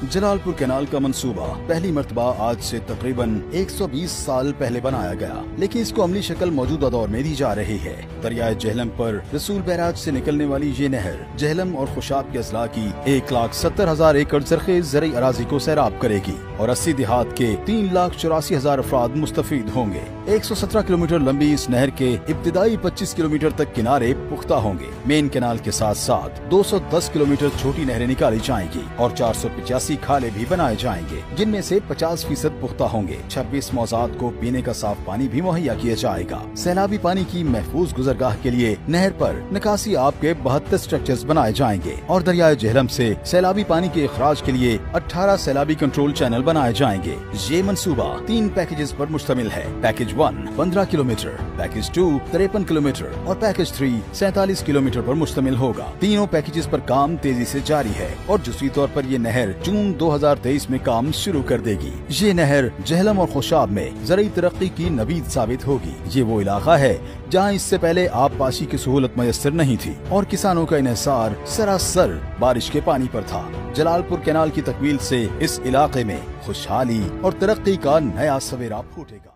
Jalalpur canal का मंसूबा पहली मर्तबा आज से तकरीबन 120 साल पहले बनाया गया, लेकिन इसको अमली शक्ल मौजूदा दौर में दी जा रही है। दरियाए जहलम पर रसूल बैराज से निकलने वाली ये नहर जहलम और खुशाब के अजला की 1,70,000 एकड़ सरखेज ज़रई अराजी को सैराब करेगी और 80 देहात के 3,84,000 अफराद मुस्तफीद होंगे। 117 किलोमीटर लंबी इस नहर के इब्तिदाई 25 किलोमीटर तक किनारे पुख्ता होंगे। मेन कैनाल के साथ साथ 210 किलोमीटर छोटी नहरें निकाली जाएंगी और 485 खाले भी बनाए जाएंगे, जिनमें से 50% पुख्ता होंगे। 26 मौजात को पीने का साफ पानी भी मुहैया किया जाएगा। सैलाबी पानी की महफूज गुजरगाह के लिए नहर पर निकासी आप के 72 स्ट्रक्चर्स बनाए जाएंगे और दरियाए जहलम से सैलाबी पानी के इखराज के लिए 18 सैलाबी कंट्रोल चैनल बनाए जाएंगे। ये मंसूबा 3 पैकेजेस पर मुश्तमिल है। पैकेज 1 15 किलोमीटर, पैकेज 2 53 किलोमीटर और पैकेज 3 47 किलोमीटर पर मुश्तमिल होगा। तीनों पैकेजेस पर काम तेजी से जारी है और जुज़वी तौर पर ये नहर जून 2023 में काम शुरू कर देगी। ये नहर जहलम और खुशाब में ज़रई तरक्की की नबीद साबित होगी। ये वो इलाका है जहाँ इससे पहले आबपाशी की सहूलत मयसर नहीं थी और किसानों का इन्हिसार सरासर बारिश के पानी पर था। जलालपुर कैनाल की तकमील से इस इलाके में खुशहाली और तरक्की का नया सवेरा फूटेगा।